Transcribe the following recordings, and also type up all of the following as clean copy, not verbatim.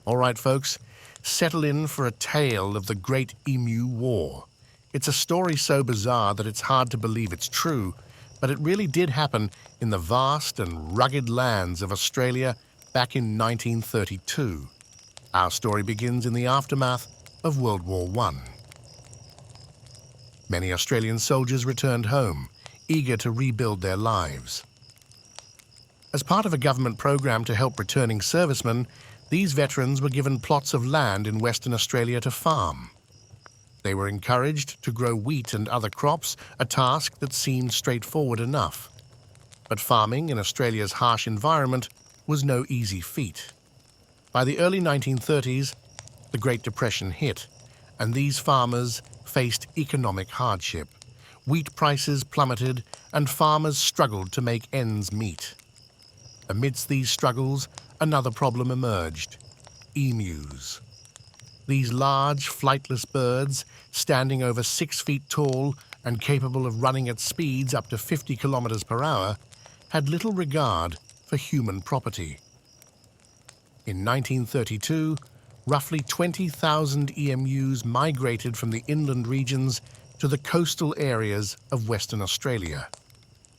All right, folks, settle in for a tale of the Great Emu War. It's a story so bizarre that it's hard to believe it's true, but it really did happen in the vast and rugged lands of Australia back in 1932. Our story begins in the aftermath of World War I. Many Australian soldiers returned home, eager to rebuild their lives. As part of a government program to help returning servicemen, these veterans were given plots of land in Western Australia to farm. They were encouraged to grow wheat and other crops, a task that seemed straightforward enough. But farming in Australia's harsh environment was no easy feat. By the early 1930s, the Great Depression hit, and these farmers faced economic hardship. Wheat prices plummeted, and farmers struggled to make ends meet. Amidst these struggles, another problem emerged: emus. These large, flightless birds, standing over 6 feet tall and capable of running at speeds up to 50 kilometers per hour, had little regard for human property. In 1932, roughly 20,000 emus migrated from the inland regions to the coastal areas of Western Australia.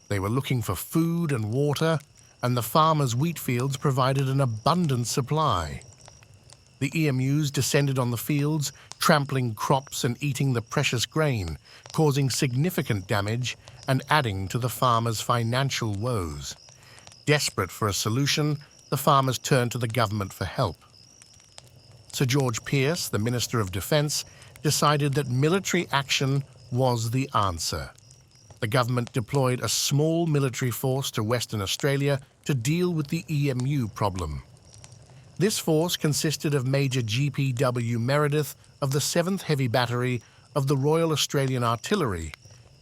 They were looking for food and water, and the farmers' wheat fields provided an abundant supply. The emus descended on the fields, trampling crops and eating the precious grain, causing significant damage and adding to the farmers' financial woes. Desperate for a solution, the farmers turned to the government for help. Sir George Pearce, the Minister of Defence, decided that military action was the answer. The government deployed a small military force to Western Australia to deal with the EMU problem. This force consisted of Major G.P.W. Meredith of the 7th Heavy Battery of the Royal Australian Artillery,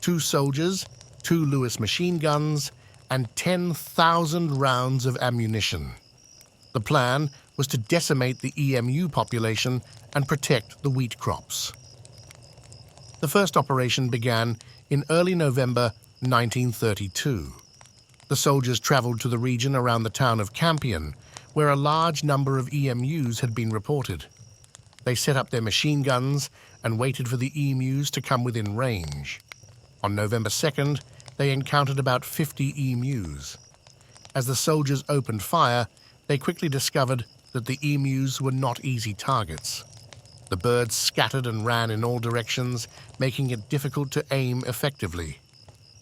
2 soldiers, 2 Lewis machine guns, and 10,000 rounds of ammunition. The plan was to decimate the EMU population and protect the wheat crops. The first operation began in early November 1932. The soldiers travelled to the region around the town of Campion, where a large number of EMUs had been reported. They set up their machine guns and waited for the emus to come within range. On November 2nd, they encountered about 50 emus. As the soldiers opened fire, they quickly discovered that the emus were not easy targets. The birds scattered and ran in all directions, making it difficult to aim effectively.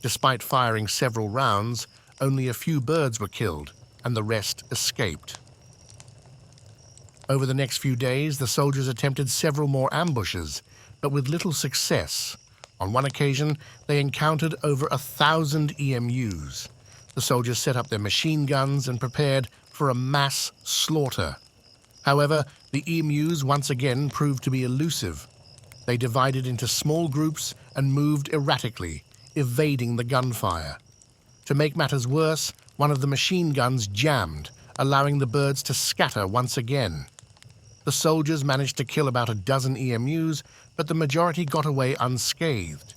Despite firing several rounds, only a few birds were killed, and the rest escaped. Over the next few days, the soldiers attempted several more ambushes, but with little success. On one occasion, they encountered over 1,000 EMUs. The soldiers set up their machine guns and prepared for a mass slaughter. However, the emus once again proved to be elusive. They divided into small groups and moved erratically, evading the gunfire. To make matters worse, one of the machine guns jammed, allowing the birds to scatter once again. The soldiers managed to kill about a dozen emus, but the majority got away unscathed.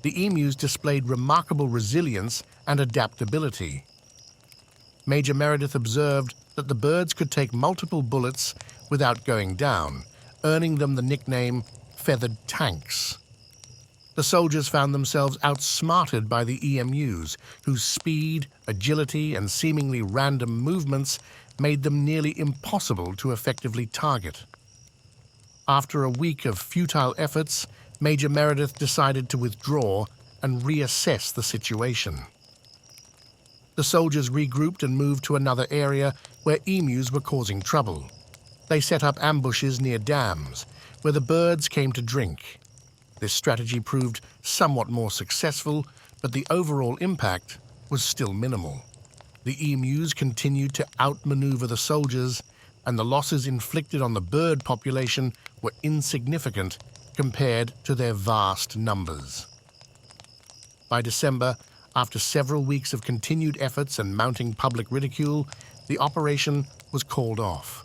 The emus displayed remarkable resilience and adaptability. Major Meredith observed that the birds could take multiple bullets without going down, earning them the nickname feathered tanks. The soldiers found themselves outsmarted by the EMUs, whose speed, agility, and seemingly random movements made them nearly impossible to effectively target. After a week of futile efforts, Major Meredith decided to withdraw and reassess the situation. The soldiers regrouped and moved to another area where emus were causing trouble. They set up ambushes near dams, where the birds came to drink. This strategy proved somewhat more successful, but the overall impact was still minimal. The emus continued to outmaneuver the soldiers, and the losses inflicted on the bird population were insignificant compared to their vast numbers. By December, after several weeks of continued efforts and mounting public ridicule, the operation was called off.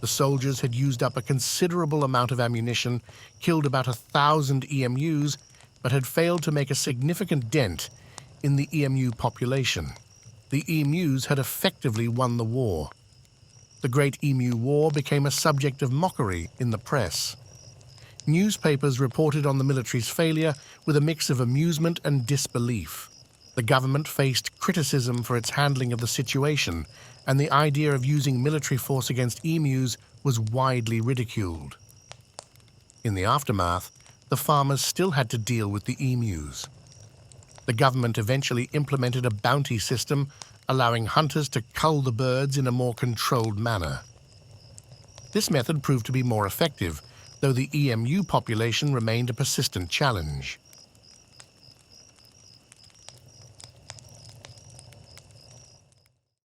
The soldiers had used up a considerable amount of ammunition, killed about 1,000 EMUs, but had failed to make a significant dent in the EMU population. The EMUs had effectively won the war. The Great Emu War became a subject of mockery in the press. Newspapers reported on the military's failure with a mix of amusement and disbelief. The government faced criticism for its handling of the situation, and the idea of using military force against emus was widely ridiculed. In the aftermath, the farmers still had to deal with the emus. The government eventually implemented a bounty system, allowing hunters to cull the birds in a more controlled manner. This method proved to be more effective, though the EMU population remained a persistent challenge.